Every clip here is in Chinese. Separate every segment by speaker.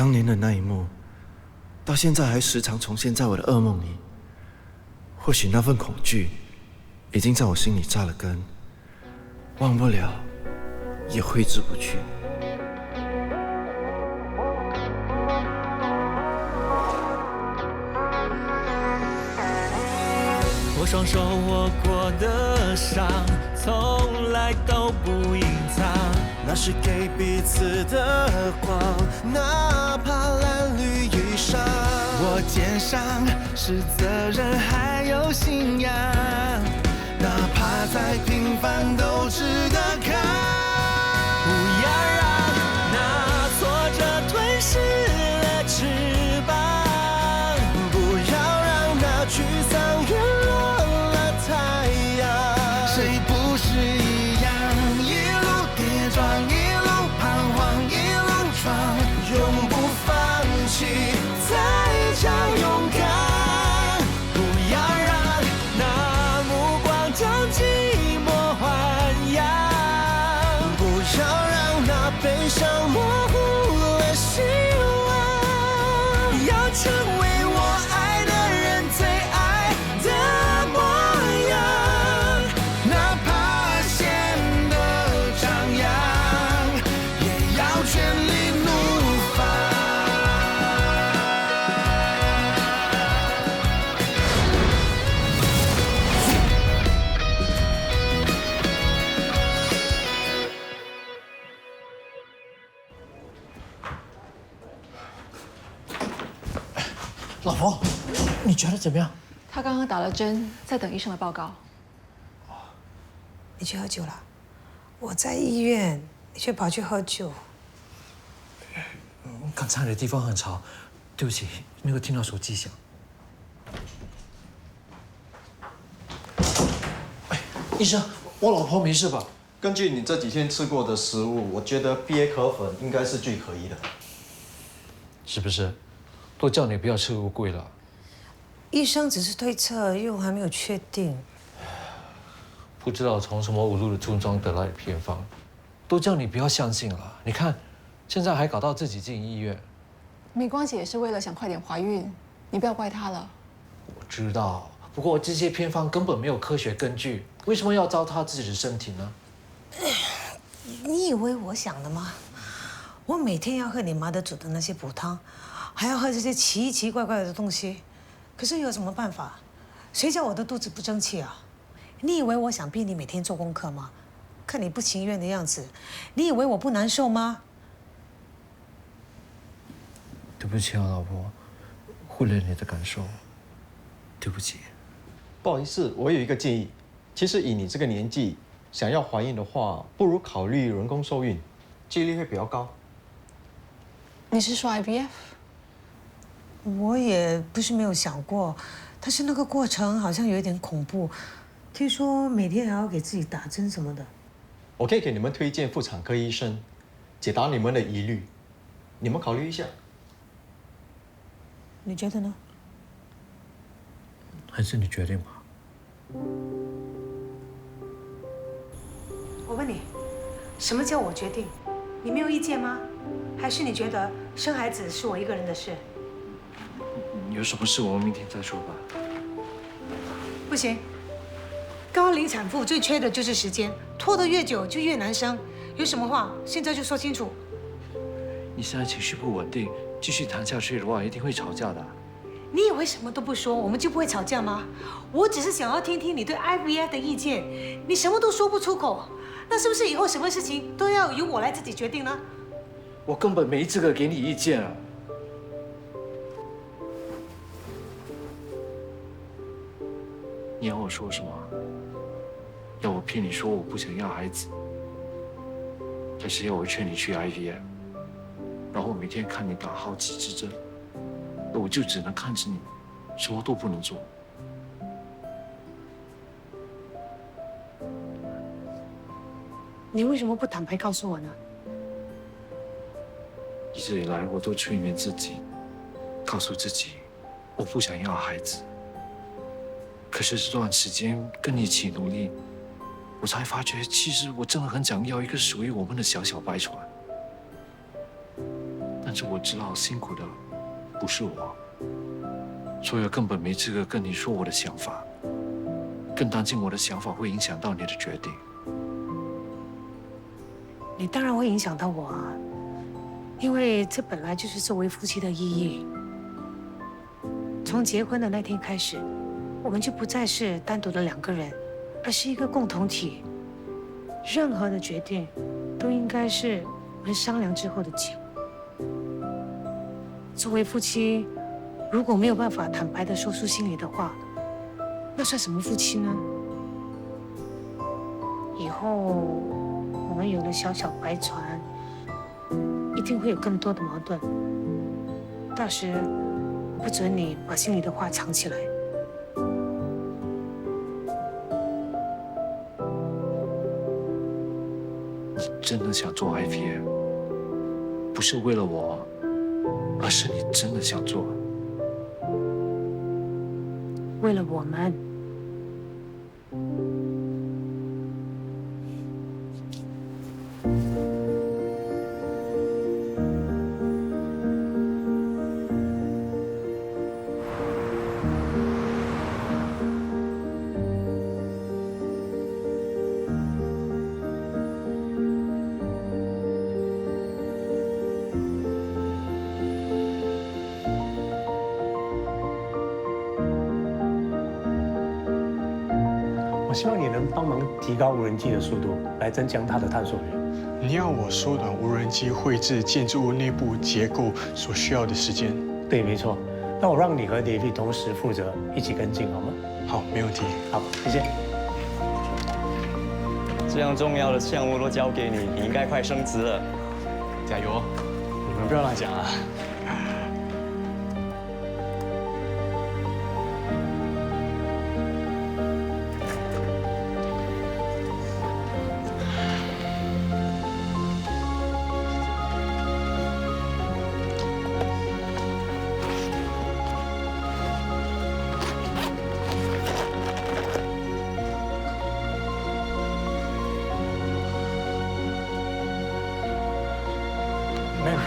Speaker 1: 当年的那一幕，到现在还时常重现在我的噩梦里。或许那份恐惧已经在我心里扎了根，忘不了，也挥之不去。
Speaker 2: 我双手握过的伤，从来都不隐藏。
Speaker 3: 那是给彼此的光，哪怕褴褛衣裳。
Speaker 2: 我肩上是责任，还有信仰，
Speaker 3: 哪怕再平凡都值得扛。
Speaker 2: 不要让那挫折吞噬了翅膀，
Speaker 3: 不要让那沮丧陨落了太阳。谁不是一样，一路跌撞，一路彷徨，一路闯，永不放弃，才叫勇敢。
Speaker 2: 不要让那目光将寂寞豢养，
Speaker 3: 不要让那悲伤模糊了希望。
Speaker 2: 要成为我爱的人最爱的模样。
Speaker 3: 哪怕显得张扬，也要全力怒放。
Speaker 4: 老婆，你觉得怎么样？
Speaker 5: 他刚刚打了针，在等医生的报告。
Speaker 6: 你去喝酒了？我在医院，你却跑去喝酒。
Speaker 4: 刚才的地方很吵，对不起，没有听到手机响。哎，医生，我老婆没事吧？
Speaker 7: 根据你这几天吃过的食物，我觉得鳖壳粉应该是最可疑的。
Speaker 4: 是不是？都叫你不要吃乌龟了。
Speaker 6: 医生只是推测，又还没有确定。
Speaker 4: 不知道从什么无路的村庄得来的偏方，都叫你不要相信了。你看，现在还搞到自己进医院。
Speaker 5: 美光姐也是为了想快点怀孕，你不要怪她了。
Speaker 4: 我知道，不过这些偏方根本没有科学根据，为什么要糟蹋自己的身体呢？
Speaker 6: 你以为我想的吗？我每天要喝你妈的煮的那些补汤，还要喝这些奇奇怪怪的东西，可是有什么办法？谁叫我的肚子不争气啊？你以为我想逼你每天做功课吗？看你不情愿的样子，你以为我不难受吗？
Speaker 4: 对不起啊，老婆，忽略你的感受，对不起。
Speaker 7: 不好意思，我有一个建议，其实以你这个年纪，想要怀孕的话，不如考虑人工受孕，几率会比较高。
Speaker 5: 你是说 IVF？
Speaker 6: 我也不是没有想过，但是那个过程好像有一点恐怖，听说每天还要给自己打针什么的。
Speaker 7: 我可以给你们推荐妇产科医生，解答你们的疑虑，你们考虑一下。
Speaker 6: 你觉得呢？
Speaker 4: 还是你决定吧。
Speaker 6: 我问你，什么叫我决定？你没有意见吗？还是你觉得生孩子是我一个人的事？
Speaker 4: 有什么事我们明天再说吧。
Speaker 6: 不行，高龄产妇最缺的就是时间，拖得越久就越难生。有什么话现在就说清楚。
Speaker 4: 你现在情绪不稳定，继续谈下去的话，一定会吵架的。
Speaker 6: 你以为什么都不说，我们就不会吵架吗？我只是想要听听你对 IVF 的意见，你什么都说不出口，那是不是以后什么事情都要由我来自己决定呢？
Speaker 4: 我根本没资格给你意见啊！你要我说什么？要我骗你说我不想要孩子，还是要我劝你去 IVF， 然后每天看你打好几支针，我就只能看着你，什么都不能做？
Speaker 6: 你为什么不坦白告诉我呢？
Speaker 4: 一直以来，我都催眠自己，告诉自己我不想要孩子。可是这段时间跟你一起努力，我才发觉，其实我真的很想要一个属于我们的小小白船。但是我知道辛苦的不是我，所以我根本没资格跟你说我的想法，更担心我的想法会影响到你的决定。
Speaker 6: 你当然会影响到我啊，因为这本来就是作为夫妻的意义。从结婚的那天开始，我们就不再是单独的2个人，而是一个共同体。任何的决定都应该是我们商量之后的结果。作为夫妻，如果没有办法坦白地说出心里的话，那算什么夫妻呢？以后我们有了小小白船，一定会有更多的矛盾。到时不准你把心里的话藏起来。
Speaker 4: 你真的想做 IVF， 不是为了我，而是你真的想做。
Speaker 6: 为了我们。
Speaker 8: 我希望你能帮忙提高无人机的速度，来增强它的探索源。
Speaker 9: 你要我缩短无人机绘制建筑物内部结构所需要的时间？
Speaker 8: 对，没错。那我让你和 David 同时负责，一起跟进，好吗？
Speaker 9: 好，没问题。
Speaker 8: 好，谢谢。
Speaker 10: 这样重要的项目都交给你，你应该快升职了。
Speaker 9: 加油！你们不要乱讲啊。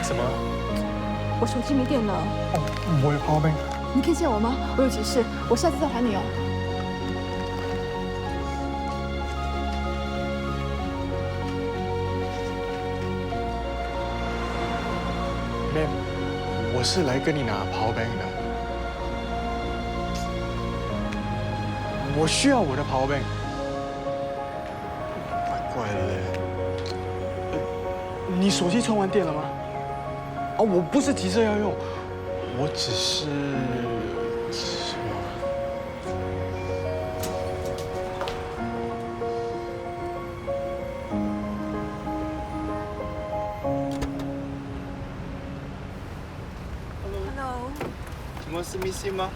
Speaker 8: 什么？
Speaker 5: 我手机没电了。
Speaker 9: 哦，我有 power bank。
Speaker 5: 你可以借我吗？我有急事，我下次再还你哦。
Speaker 9: Ma'am， 我是来跟你拿 power bank 的。我需要我的 power bank。怪怪的嘞。你手机充完电了吗？哦，我不是急着要用，我只是什么
Speaker 5: ？Hello。
Speaker 9: 请问是 Missy 吗？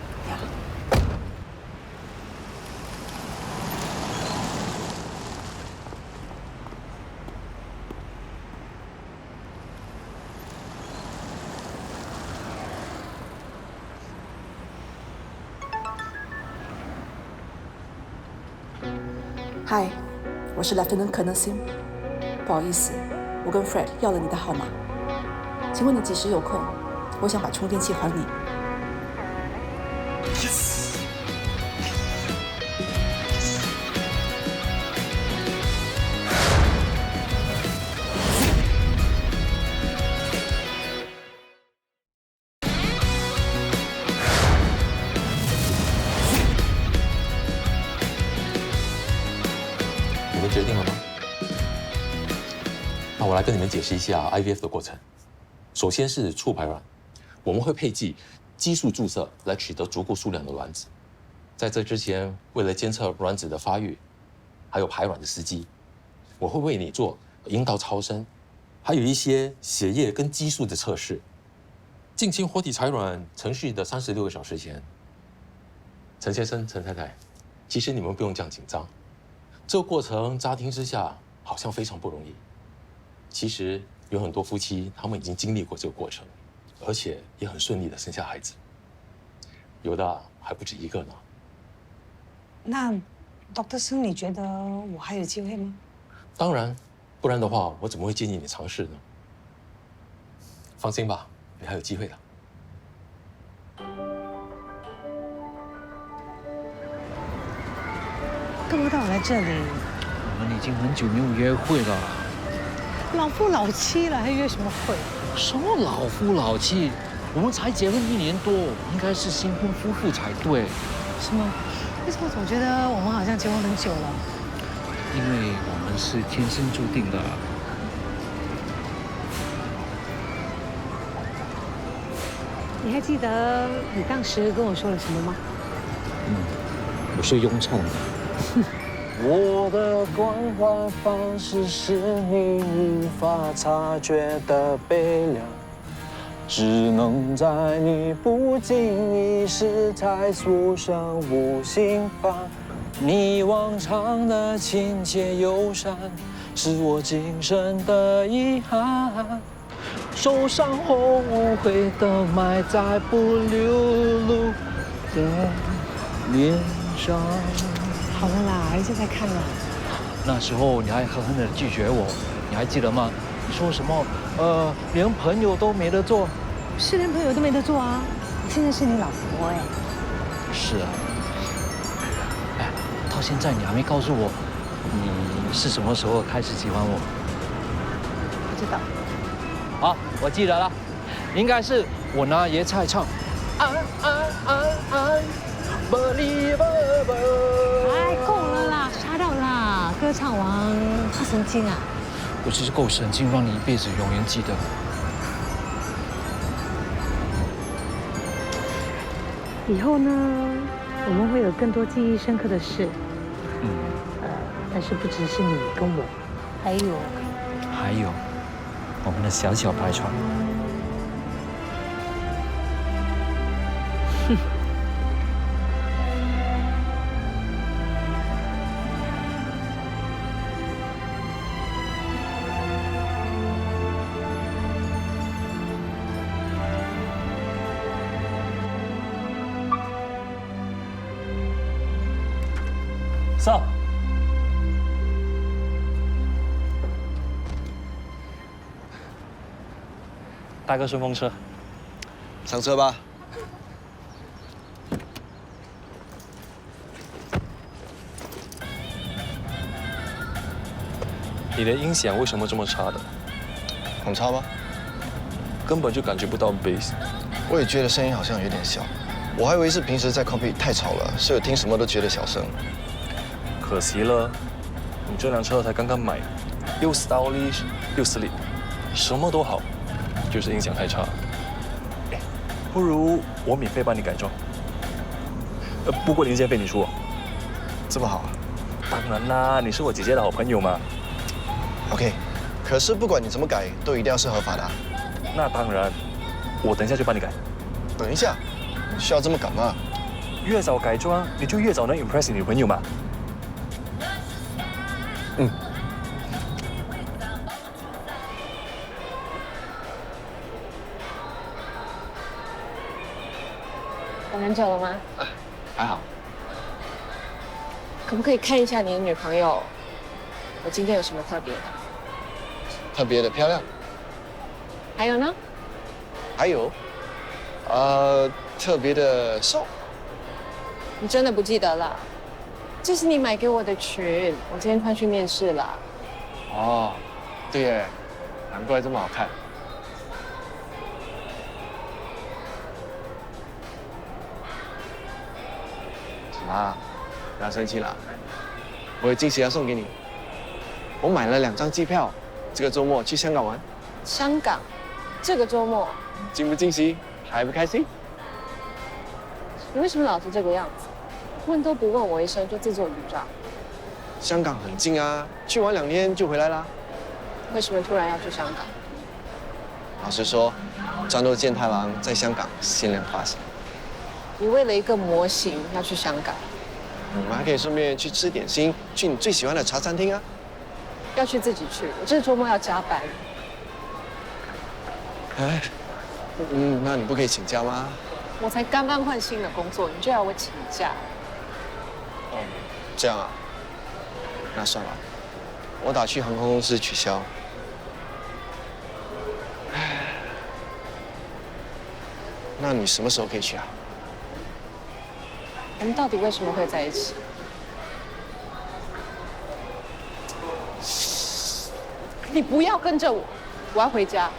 Speaker 11: 嗨，我是 Lieutenant Colonel Sim。不好意思，我跟 Fred 要了你的号码，请问你几时有空？我想把充电器还你。
Speaker 9: Yes。
Speaker 12: 你们决定了吗？那我来跟你们解释一下 IVF 的过程。首先是促排卵，我们会配剂激素注射来取得足够数量的卵子。在这之前，为了监测卵子的发育，还有排卵的时机，我会为你做阴道超声，还有一些血液跟激素的测试。进行活体采卵程序的36个小时前，陈先生、陈太太，其实你们不用这样紧张。这个过程乍听之下好像非常不容易，其实有很多夫妻他们已经经历过这个过程，而且也很顺利的生下孩子，有的还不止一个呢。
Speaker 6: 那 Dr. Sung， 你觉得我还有机会吗？
Speaker 12: 当然，不然的话我怎么会建议你尝试呢？放心吧，你还有机会的。
Speaker 6: 干嘛带我来这里？
Speaker 4: 我们已经很久没有约会了。
Speaker 6: 老夫老妻了，还约什么会？
Speaker 4: 什么老夫老妻？我们才结婚1年多，应该是新婚夫妇才对。
Speaker 6: 是吗？为什么总觉得我们好像结婚很久了？
Speaker 4: 因为我们是天生注定的。
Speaker 6: 你还记得你当时跟我说了什么吗？
Speaker 4: 我是咏唱的。
Speaker 10: 我的关怀方式是你无法察觉的悲凉，只能在你不经意时才诉声无心放。你往常的亲切友善，是我今生的遗憾。受伤后无悔的埋在不流露的脸上。
Speaker 6: 好了啦，人家在看了。
Speaker 4: 那时候你还狠狠地拒绝我，你还记得吗？你说什么？连朋友都没得做。
Speaker 6: 是连朋友都没得做啊！我现在是你老婆哎。
Speaker 4: 是啊。哎，到现在你还没告诉我，你是什么时候开始喜欢我？
Speaker 6: 不知道。
Speaker 4: 好，我记得了，应该是我拿椰菜唱。
Speaker 6: 哎，够了啦，杀掉啦！歌唱王发神经啊！
Speaker 4: 我只是够神经，让你一辈子永远记得。
Speaker 6: 以后呢，我们会有更多记忆深刻的事。但是不只是你跟我，还有
Speaker 4: 我们的小小白船。
Speaker 6: 哼。
Speaker 10: 上。搭个顺风车。
Speaker 1: 上车吧。
Speaker 13: 你的音响为什么这么差的？
Speaker 1: 很差吗？
Speaker 13: 根本就感觉不到 bass。
Speaker 1: 我也觉得声音好像有点小，我还以为是平时在 copy 太吵了，所以我听什么都觉得小声。
Speaker 13: 可惜了，你这辆车才刚刚买，又 stylish 又 sleek， 什么都好，就是音响太差。哎，不如我免费帮你改装。不过零件费你出。
Speaker 1: 这么好啊？
Speaker 13: 当然啦，你是我姐姐的好朋友嘛。
Speaker 1: OK， 可是不管你怎么改，都一定要是合法的啊。
Speaker 13: 那当然，我等一下就帮你改。
Speaker 1: 等一下，你需要这么赶吗？
Speaker 13: 越早改装，你就越早能 impress 你女朋友嘛。嗯。
Speaker 14: 等很久了吗？
Speaker 1: 还好。
Speaker 14: 可不可以看一下你的女朋友？我今天有什么特别的？
Speaker 1: 特别的漂亮。
Speaker 14: 还有呢？
Speaker 1: 还有，特别的瘦。
Speaker 14: 你真的不记得了？这是你买给我的裙，我今天穿去面试了。
Speaker 1: 哦，对耶，难怪这么好看。啊，不要生气了，我有惊喜要送给你。我买了2张机票，这个周末去香港玩。
Speaker 14: 香港，这个周末。
Speaker 1: 惊不惊喜？开不开心？
Speaker 14: 你为什么老是这个样子？问都不问我一声就自作主张。
Speaker 1: 香港很近啊，去玩2天就回来啦。
Speaker 14: 为什么突然要去香港？
Speaker 1: 老实说，战斗健太郎在香港限量发行。
Speaker 14: 你为了一个模型要去香港？
Speaker 1: 我们还可以顺便去吃点心，去你最喜欢的茶餐厅啊。
Speaker 14: 要去自己去，我这周末要加班。
Speaker 1: 哎，那你不可以请假吗？
Speaker 14: 我才刚刚换新的工作，你就要我请假？
Speaker 1: 哦，这样啊，那算了，我打去航空公司取消。
Speaker 9: 那你什么时候可以去啊？
Speaker 14: 我们到底为什么会在一起？你不要跟着我，我要回家。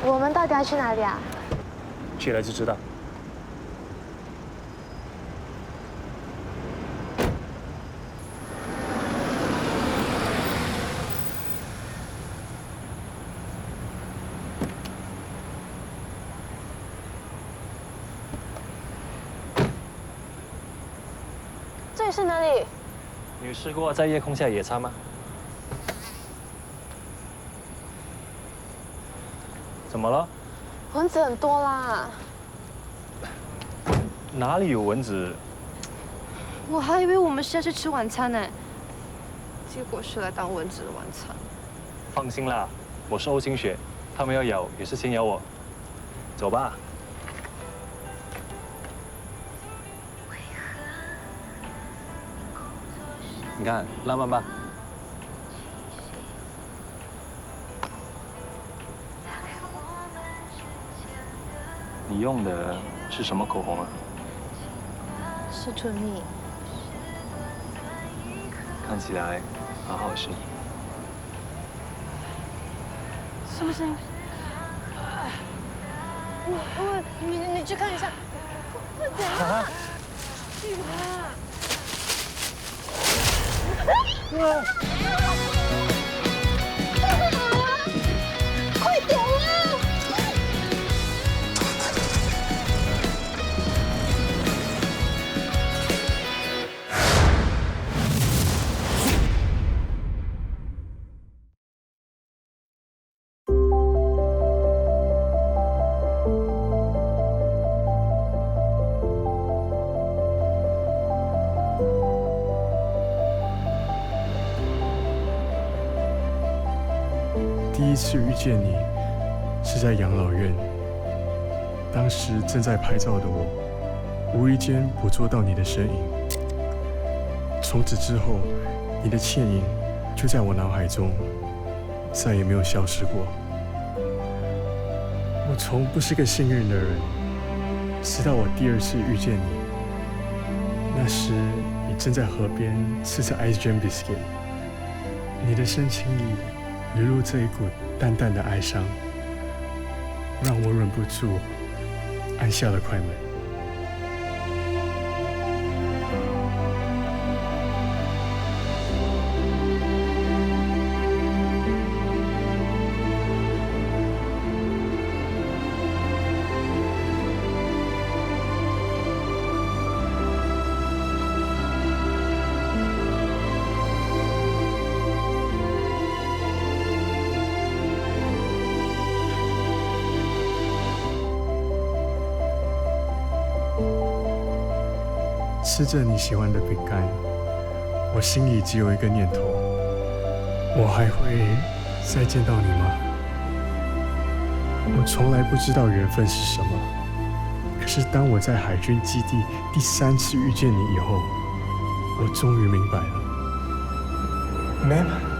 Speaker 15: 我们到底要去哪里啊？
Speaker 8: 去了就知道。
Speaker 15: 这里是哪里？
Speaker 13: 你试过在夜空下野餐吗？怎么了？
Speaker 15: 蚊子很多啦。
Speaker 13: 哪里有蚊子？
Speaker 15: 我还以为我们是要去吃晚餐呢，结果是来当蚊子的晚餐。
Speaker 13: 放心啦，我是欧清雪，他们要咬也是先咬我。走吧。你看，浪漫吧？你用的是什么口红啊？
Speaker 15: 是唇蜜。
Speaker 13: 看起来好好吃。
Speaker 15: 什么声音？你去看一下。快点啊！去啊！快点啊！
Speaker 16: 第一次遇见你是在养老院，当时正在拍照的我，无意间捕捉到你的身影。从此之后，你的倩影就在我脑海中，再也没有消失过。我从不是个幸运的人，直到我第二次遇见你，那时你正在河边吃着 ice cream biscuit， 你的深情里流露这一股淡淡的哀伤，让我忍不住按下了快门。吃着你喜欢的饼干，我心里只有一个念头：我还会再见到你吗？我从来不知道缘分是什么，可是当我在海军基地第3次遇见你以后，我终于明白了。Ma'am。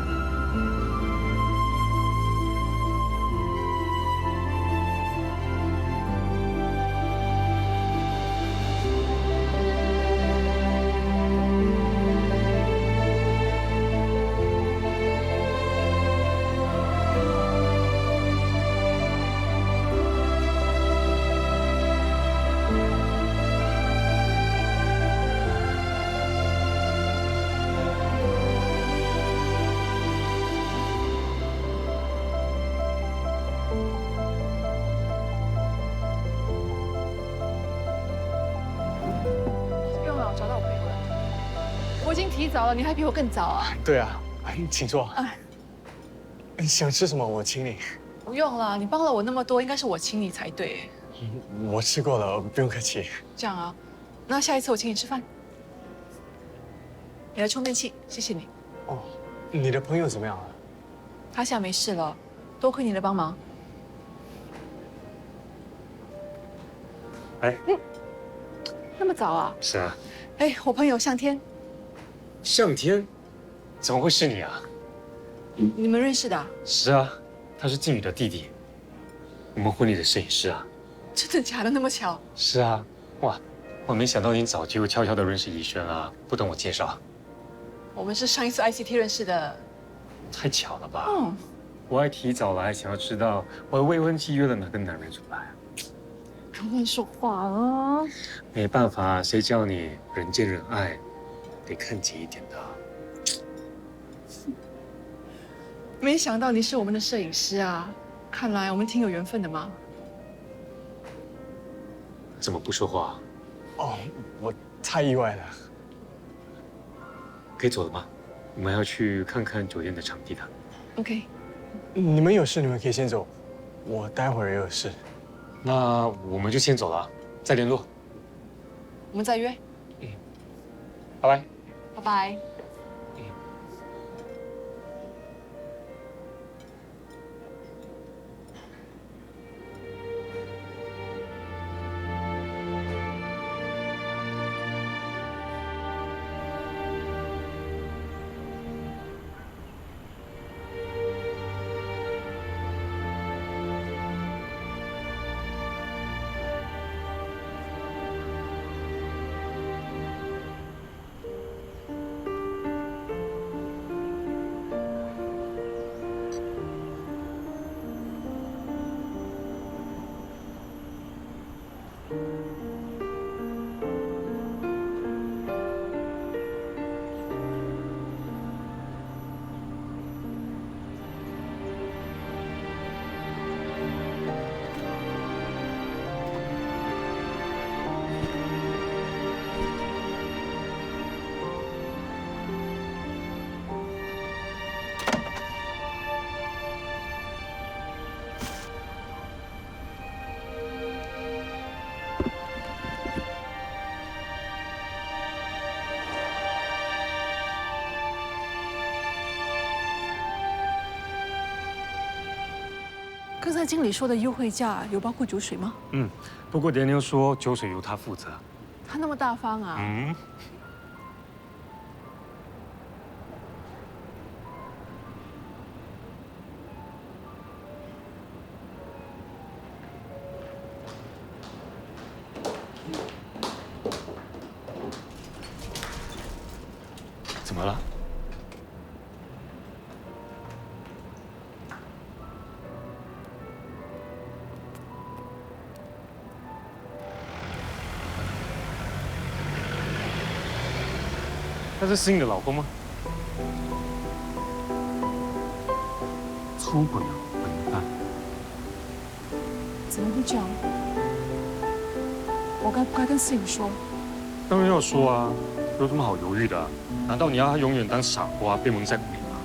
Speaker 5: 我已经提早了，你还比我更早啊？
Speaker 9: 对啊，请坐。你想吃什么？我请你。
Speaker 5: 不用了，你帮了我那么多，应该是我请你才对。
Speaker 9: 我吃过了，不用客气。
Speaker 5: 这样啊，那下一次我请你吃饭。你的充电器，谢谢你。
Speaker 9: 哦，你的朋友怎么样了？
Speaker 5: 他现在没事了，多亏你的帮忙。
Speaker 8: 哎，
Speaker 5: 那么早啊？
Speaker 8: 是啊。
Speaker 5: 哎，我朋友向天。
Speaker 8: 向天，怎么会是你啊？
Speaker 5: 你们认识的？
Speaker 8: 是啊，他是靖宇的弟弟，我们婚礼的摄影师啊。
Speaker 5: 真的假的？那么巧？
Speaker 8: 是啊，哇，我没想到你早就悄悄的认识怡轩啊，不等我介绍。
Speaker 5: 我们是上一次 ICT 认识的。
Speaker 8: 太巧了吧？
Speaker 5: 嗯。
Speaker 8: 我还提早来，想要知道我的未婚妻约了哪个男人出来。
Speaker 5: 不要乱说话啊！
Speaker 8: 没办法，谁叫你人见人爱，得看紧一点的。
Speaker 5: 没想到你是我们的摄影师啊！看来我们挺有缘分的嘛。
Speaker 8: 怎么不说话？
Speaker 9: 哦，我太意外了。
Speaker 8: 可以走了吗？我们要去看看酒店的场地的。
Speaker 5: OK。
Speaker 9: 你们有事，你们可以先走，我待会儿也有事。
Speaker 8: 那我们就先走了，再联络。
Speaker 5: 我们再约。
Speaker 8: 拜拜。
Speaker 5: 拜拜。刚才经理说的优惠价有包括酒水吗？
Speaker 8: 不过 Daniel 说酒水由他负责。
Speaker 5: 他那么大方啊！
Speaker 8: 怎么了？他是思颖的老公吗？出轨啊，笨蛋！
Speaker 5: 怎么会这样？我该不该跟思颖说？
Speaker 8: 当然要说啊，有什么好犹豫的？难道你要他永远当傻瓜，被蒙在鼓里吗？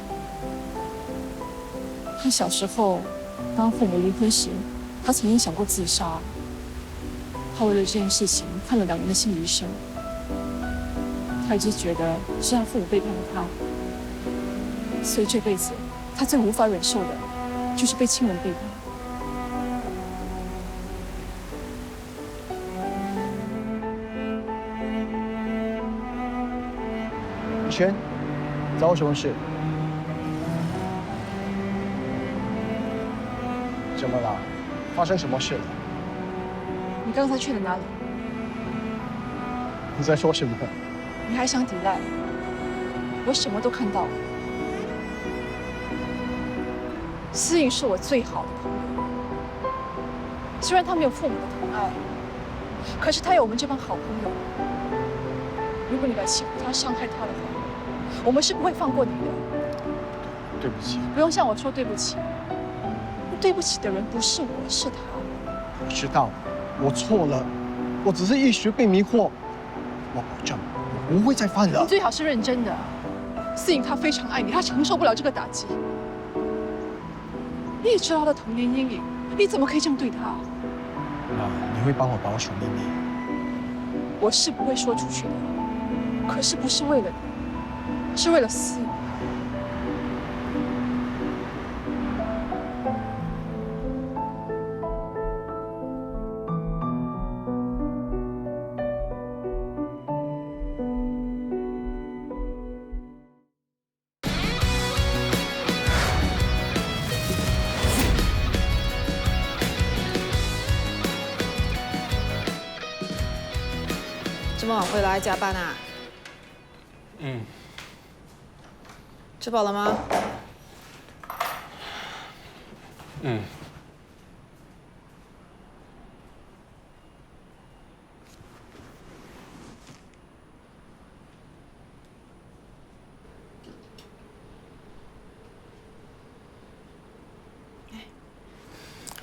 Speaker 5: 他小时候当父母离婚时，他曾经想过自杀。他为了这件事情看了2年的心理医生。他一直觉得是他父母背叛了他，所以这辈子他最无法忍受的，就是被亲人背叛。
Speaker 9: 怡轩，找我什么事？怎么了？发生什么事了？
Speaker 5: 你刚才去了哪里？
Speaker 9: 你在说什么？
Speaker 5: 你还想抵赖？我什么都看到了。思颖是我最好的朋友，虽然她没有父母的疼爱，可是她有我们这帮好朋友。如果你敢欺负她、伤害她的话，我们是不会放过你的。
Speaker 9: 对不起。
Speaker 5: 不用向我说对不起，对不起的人不是我，是他。
Speaker 9: 我知道，我错了，我只是一时被迷惑。我保证。不会再犯了。
Speaker 5: 你最好是认真的。思颖她非常爱你，她承受不了这个打击。你也知道她的童年阴影，你怎么可以这样对她？
Speaker 9: 你会帮我保守秘密？
Speaker 5: 我是不会说出去的，可是不是为了你，是为了思颖。
Speaker 11: 这么晚回来加班啊？
Speaker 9: 嗯。
Speaker 11: 吃饱了吗？
Speaker 9: 嗯。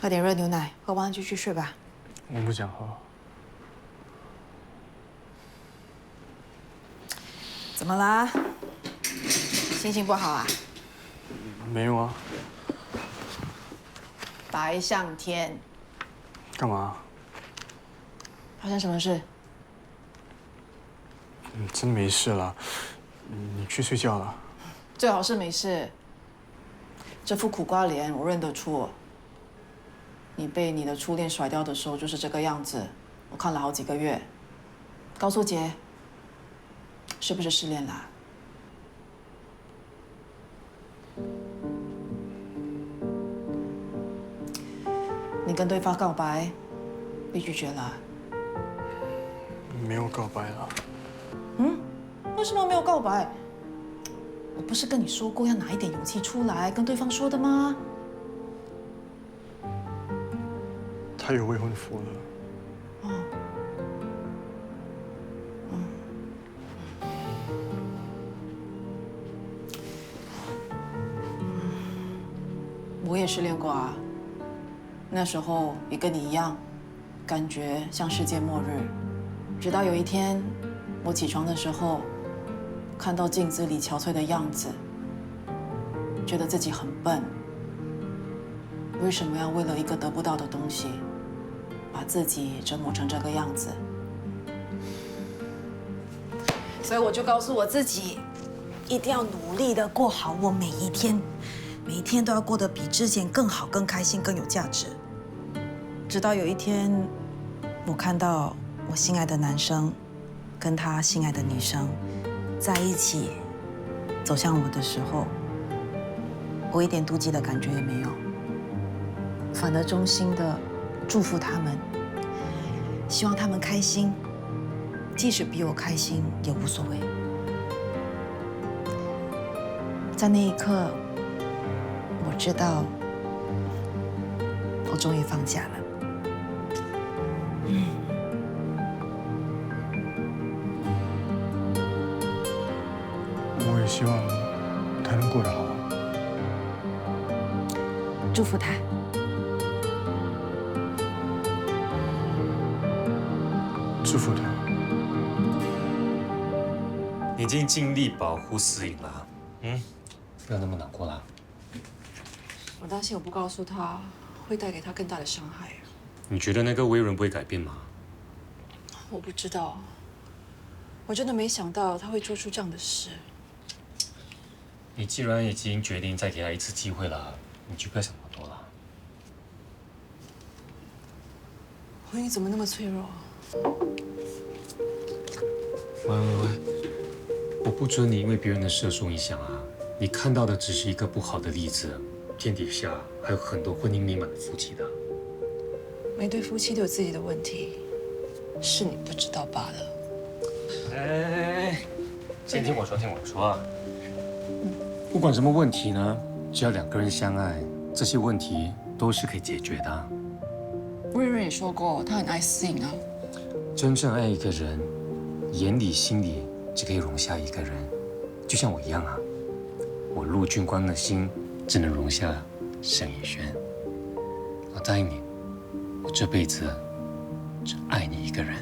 Speaker 11: 喝点热牛奶，喝完就去睡吧。
Speaker 9: 我不想喝。
Speaker 11: 怎么啦？心情不好啊？
Speaker 9: 没有啊。
Speaker 11: 白上天。
Speaker 9: 干嘛？
Speaker 11: 发生什么事？
Speaker 9: 真没事了，你去睡觉了。
Speaker 11: 最好是没事。这副苦瓜脸我认得出。你被你的初恋甩掉的时候就是这个样子，我看了好几个月。告诉姐，是不是失恋啦？你跟对方告白，被拒绝了。
Speaker 9: 没有告白了。
Speaker 11: 嗯？为什么没有告白？我不是跟你说过要拿一点勇气出来跟对方说的吗？
Speaker 9: 他有未婚夫了。
Speaker 11: 哦。我也失恋过啊。那时候也跟你一样，感觉像世界末日。直到有一天，我起床的时候，看到镜子里憔悴的样子，觉得自己很笨。为什么要为了一个得不到的东西，把自己折磨成这个样子？所以我就告诉我自己，一定要努力的过好我每一天，每一天都要过得比之前更好、更开心、更有价值。直到有一天，我看到我心爱的男生跟他心爱的女生在一起走向我的时候，我一点妒忌的感觉也没有，反而衷心的祝福他们，希望他们开心，即使比我开心也无所谓。在那一刻，我知道我终于放假了。
Speaker 9: 我也希望他能过得好。
Speaker 11: 祝福他。
Speaker 9: 祝福他。
Speaker 8: 你已经尽力保护思颖了，不要那么难过啦。
Speaker 11: 我担心我不告诉他，会带给他更大的伤害。
Speaker 8: 你觉得那个威人不会改变吗？
Speaker 11: 我不知道，我真的没想到他会做出这样的事。
Speaker 8: 你既然已经决定再给他一次机会了，你就不要想那么多了。
Speaker 11: 婚姻怎么那么脆弱？
Speaker 8: 喂，我不准你因为别人的事受影响啊！你看到的只是一个不好的例子，天底下还有很多婚姻美满的夫妻的。
Speaker 11: 每对夫妻都有自己的问题，是你不知道罢了。
Speaker 8: 哎，先听我说，听我说啊！不管什么问题呢，只要两个人相爱，这些问题都是可以解决的。
Speaker 11: 瑞瑞也说过，他很爱思颖啊。
Speaker 8: 真正爱一个人，眼里心里只可以容下一个人，就像我一样啊。我陆俊光的心只能容下沈以轩。我答应你，我这辈子只爱你一个人。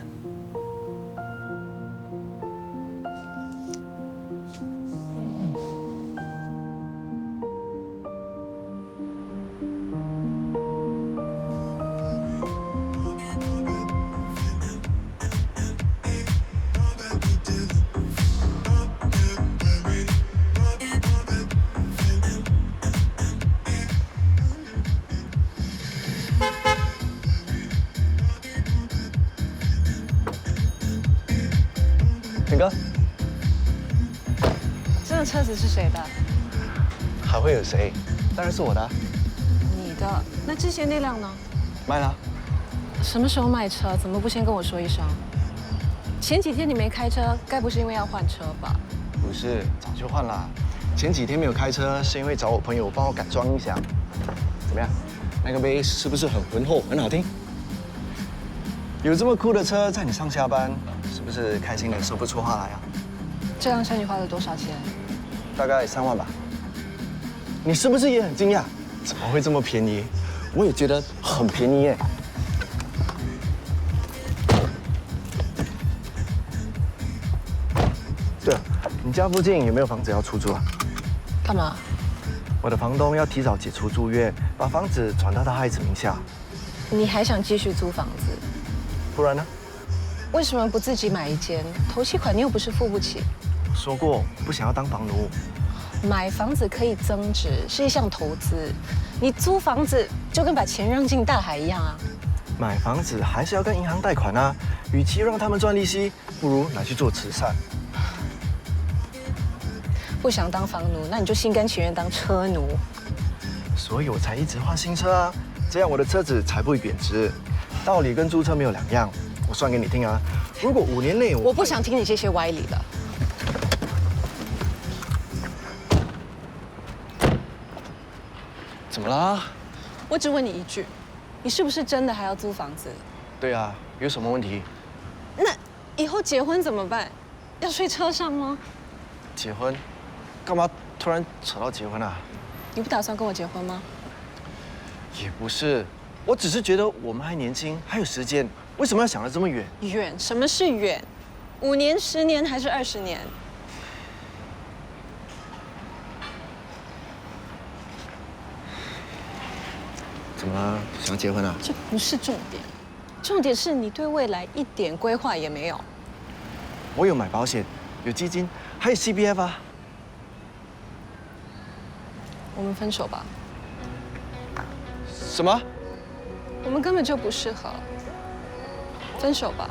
Speaker 10: 品哥，
Speaker 14: 这辆车子是谁的？
Speaker 10: 还会有谁？当然是我的。
Speaker 14: 你的。那之前那辆呢？
Speaker 10: 卖了。
Speaker 14: 什么时候卖车？怎么不先跟我说一声？前几天你没开车，该不是因为要换车吧？
Speaker 9: 不是，早就换了。前几天没有开车，是因为找我朋友帮我改装音响。怎么样？那个 bass 是不是很浑厚，很好听？有这么酷的车载你上下班，是不是开心的说不出话来啊？
Speaker 14: 这辆车你花了多少钱？
Speaker 9: 大概3万吧。你是不是也很惊讶？怎么会这么便宜？我也觉得很便宜耶。对了，你家附近有没有房子要出租啊？
Speaker 14: 干嘛？
Speaker 9: 我的房东要提早解除租约，把房子转到他孩子名下。
Speaker 14: 你还想继续租房子？
Speaker 9: 不然呢？
Speaker 14: 为什么不自己买一间？头期款你又不是付不起。
Speaker 9: 我说过不想要当房奴。
Speaker 14: 买房子可以增值，是一项投资。你租房子就跟把钱扔进大海一样啊。
Speaker 9: 买房子还是要跟银行贷款啊，与其让他们赚利息，不如拿去做慈善。
Speaker 14: 不想当房奴，那你就心甘情愿当车奴。
Speaker 9: 所以我才一直换新车啊，这样我的车子才不会贬值。道理跟租车没有两样，我算给你听啊。如果5年内
Speaker 14: 我不想听你这些歪理了。
Speaker 9: 怎么啦？
Speaker 14: 我只问你一句，你是不是真的还要租房子？
Speaker 9: 对啊，有什么问题？
Speaker 14: 那以后结婚怎么办？要睡车上吗？
Speaker 9: 结婚？干嘛突然扯到结婚啊？
Speaker 14: 你不打算跟我结婚吗？
Speaker 9: 也不是，我只是觉得我们还年轻，还有时间，为什么要想得这么远？
Speaker 14: 远？什么是远？5年、10年还是20年？
Speaker 9: 怎么了？想结婚啊？
Speaker 14: 这不是重点，重点是你对未来一点规划也没有。
Speaker 9: 我有买保险，有基金，还有 CPF 啊。
Speaker 14: 我们分手吧。
Speaker 9: 什么？
Speaker 14: 我们根本就不适合。分手吧。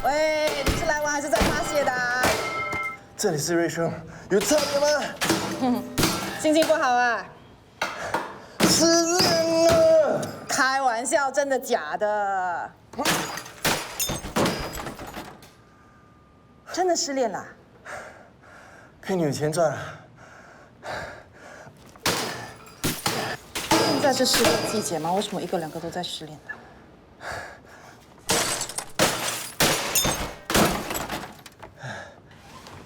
Speaker 11: 喂，你是来玩还是在发泄的啊？
Speaker 9: 这里是瑞兄，有差别吗？
Speaker 11: 心情不好啊？
Speaker 9: 失恋了。
Speaker 11: 开玩笑，真的假的？真的失恋啦？
Speaker 9: 骗你有钱赚了。
Speaker 11: 现在是失恋季节吗？为什么1个2个都在失恋呢？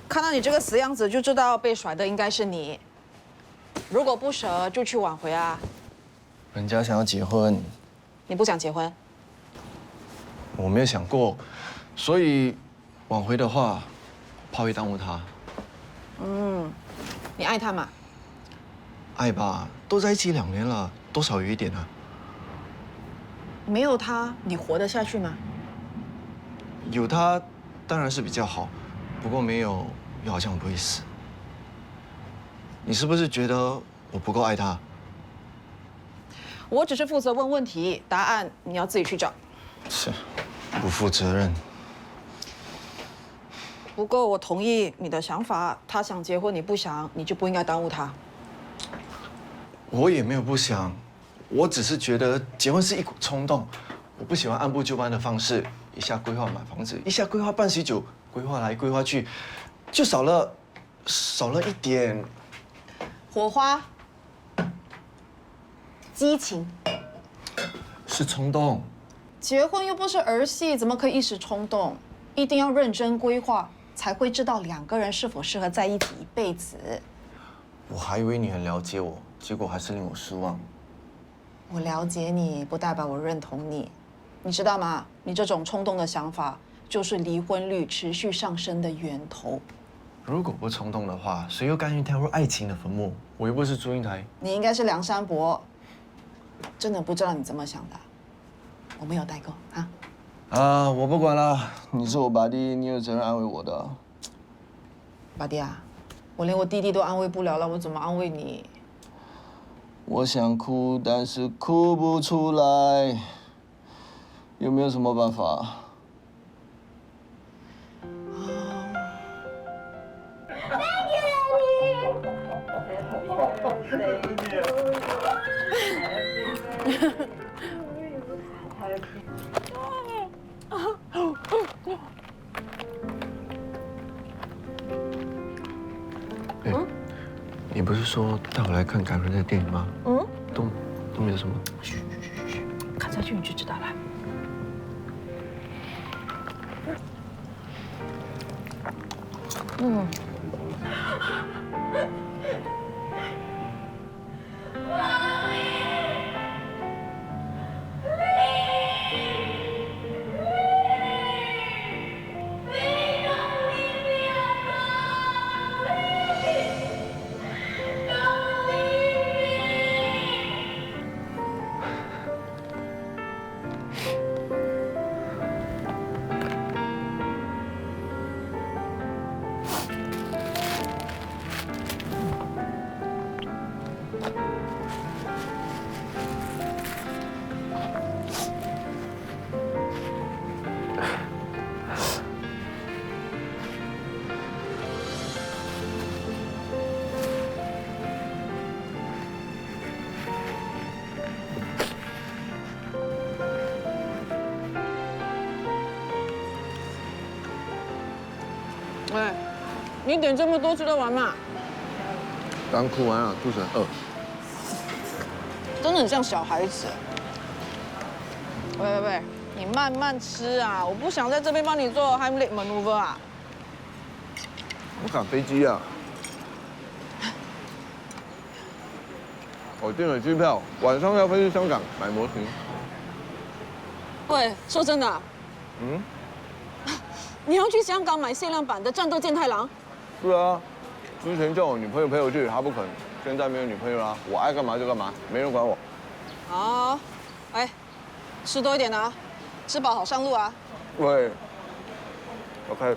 Speaker 11: 看到你这个死样子，就知道被甩的应该是你。如果不舍，就去挽回啊。
Speaker 9: 人家想要结婚，
Speaker 11: 你不想结婚？
Speaker 9: 我没有想过，所以挽回的话，怕会耽误他。
Speaker 11: 你爱他吗？
Speaker 9: 爱吧，都在一起2年了，多少有一点啊。
Speaker 11: 没有他，你活得下去吗？
Speaker 9: 有他当然是比较好，不过没有又好像不会死。你是不是觉得我不够爱他？
Speaker 11: 我只是负责问问题，答案你要自己去找。
Speaker 9: 是，不负责任。
Speaker 11: 不过我同意你的想法，他想结婚你不想，你就不应该耽误他。
Speaker 9: 我也没有不想，我只是觉得结婚是一股冲动，我不喜欢按部就班的方式，一下规划买房子，一下规划办喜酒，规划来规划去，就少了一点
Speaker 11: 火花、激情。
Speaker 9: 是冲动。
Speaker 11: 结婚又不是儿戏，怎么可以一时冲动？一定要认真规划，才会知道2个人是否适合在一起一辈子。
Speaker 9: 我还以为你很了解我，结果还是令我失望。
Speaker 11: 我了解你，不代表我认同你。你知道吗？你这种冲动的想法，就是离婚率持续上升的源头。
Speaker 9: 如果不冲动的话，谁又甘愿跳入爱情的坟墓？我又不是祝英台。
Speaker 11: 你应该是梁山伯，真的不知道你怎么想的。我没有代沟啊。
Speaker 9: 啊，我不管了，你是我爸弟，你有责任安慰我的。
Speaker 11: 爸弟啊，我连我弟弟都安慰不了了，我怎么安慰你？
Speaker 9: 我想哭，但是哭不出来，有没有什么办法？你不是说带我来看感人的电影吗？都没有什么。嘘，
Speaker 11: 看下去你就知道了。
Speaker 14: 哎，你点这么多吃得完吗？
Speaker 9: 刚哭完啊，肚子很饿。
Speaker 14: 真的很像小孩子。喂，你慢慢吃啊！我不想在这边帮你做 Heimlich maneuver 啊。
Speaker 9: 我赶飞机啊！我订了机票，晚上要飞去香港买模型。
Speaker 14: 喂，说真的啊，你要去香港买限量版的战斗健太郎？
Speaker 9: 是啊，之前叫我女朋友陪我去，她不肯。现在没有女朋友啦，我爱干嘛就干嘛，没人管我。
Speaker 14: 好，哎，吃多一点啊，吃饱好上路啊。
Speaker 9: 喂 ，OK，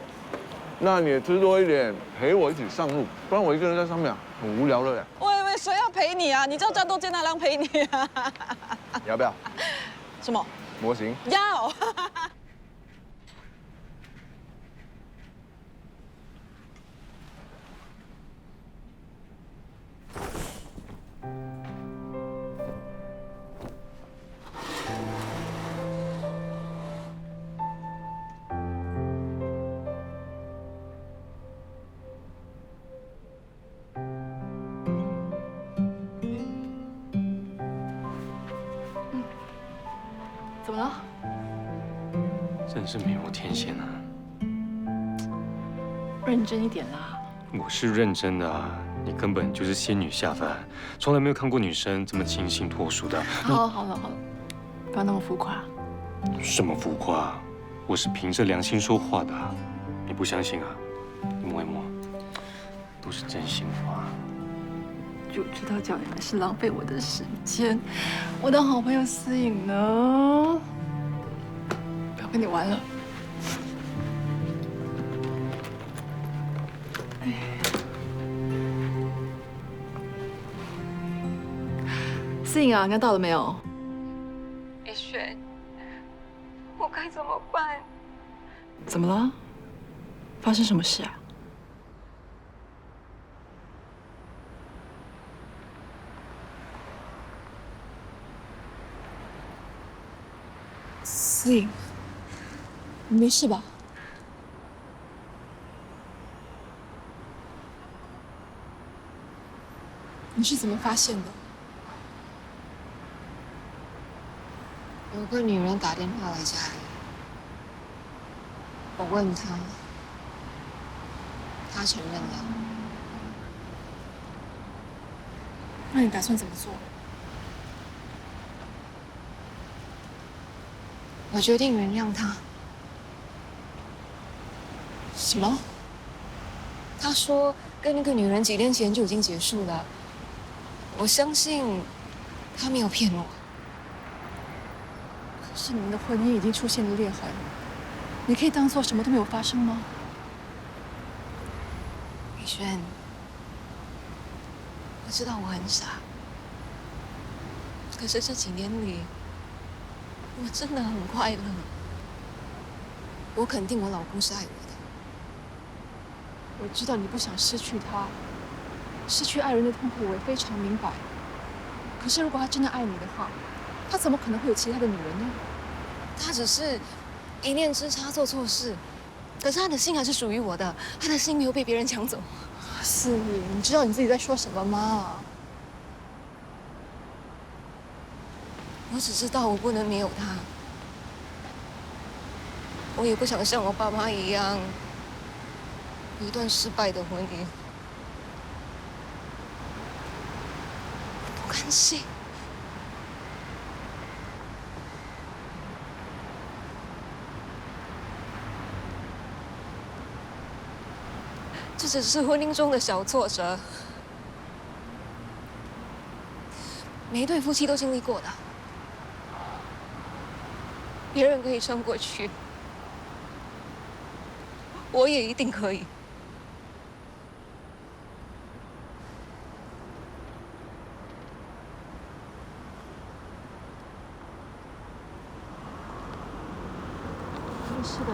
Speaker 9: 那你也吃多一点，陪我一起上路，不然我一个人在上面啊，很无聊的嘞。
Speaker 14: 喂，谁要陪你啊？你叫战斗健太郎陪你啊？
Speaker 9: 你要不要？
Speaker 14: 什么？
Speaker 9: 模型。
Speaker 14: 要。
Speaker 5: 怎么了？
Speaker 8: 真是美若天仙啊！
Speaker 5: 认真一点啦。
Speaker 8: 我是认真的啊，你根本就是仙女下凡，从来没有看过女生这么清新脱俗的。
Speaker 5: 好了，不要那么浮夸。
Speaker 8: 什么浮夸？我是凭着良心说话的，你不相信啊？你摸一摸，都是真心话。
Speaker 5: 就知道叫你们是浪费我的时间。我的好朋友思颖呢？不要跟你玩了。思颖啊，你看到了没有？
Speaker 15: 逸轩，我该怎么办？
Speaker 5: 怎么了？发生什么事啊？思颖，你没事吧？你是怎么发现的？
Speaker 14: 有个女人打电话来家里，我问她，她承认了。
Speaker 5: 那你打算怎么做？
Speaker 14: 我决定原谅她。
Speaker 5: 什么？他说跟那个女人几天前就已经结束了。我相信他没有骗我。可是你们的婚姻已经出现了裂痕，你可以当做什么都没有发生吗？雨轩，我知道我很傻，可是这几年里，我真的很快乐。我肯定我老公是爱我的。我知道你不想失去他，失去爱人的痛苦我也非常明白。可是如果他真的爱你的话，他怎么可能会有其他的女人呢？他只是一念之差做错事，可是他的心还是属于我的，他的心没有被别人抢走。思雨，你知道你自己在说什么吗？我只知道我不能没有他。我也不想像我爸妈一样，有一段失败的婚姻。不甘心。这只是婚姻中的小挫折，每一对夫妻都经历过的。别人可以撑过去，我也一定可以。是的。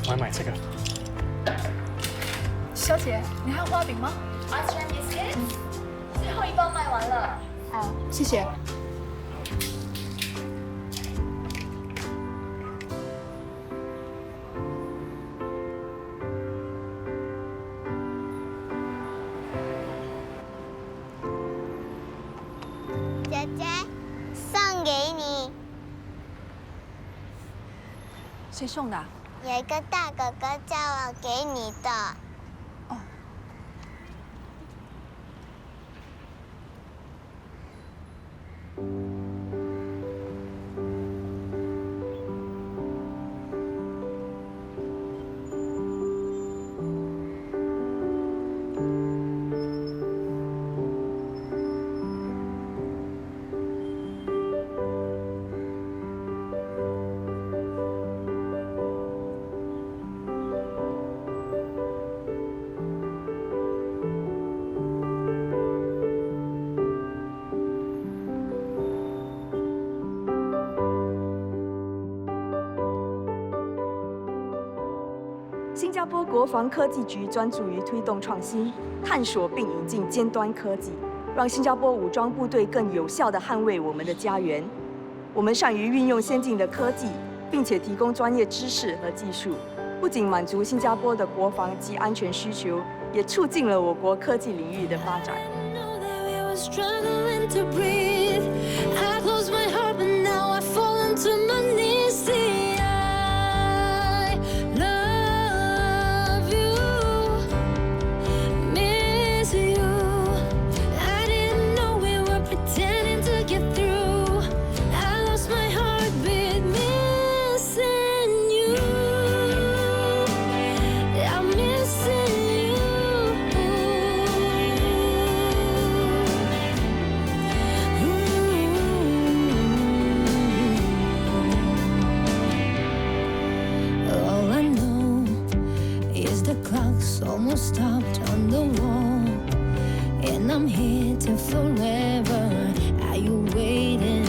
Speaker 16: 我要买这个。
Speaker 17: 小姐，你还有花饼吗？Ice cream biscuit，最后一包卖完了。好，谢谢。
Speaker 18: 姐姐，送给你。
Speaker 17: 谁送的？
Speaker 18: 有一个大哥哥叫我给你的。
Speaker 17: 哦。
Speaker 19: 新加坡国防科技局专注于推动创新、探索并引进尖端科技，让新加坡武装部队更有效地捍卫我们的家园。我们善于运用先进的科技，并且提供专业知识和技术，不仅满足新加坡的国防及安全需求，也促进了我国科技领域的发展。
Speaker 2: Almost stopped on the wall, and I'm here till forever. Are you waiting?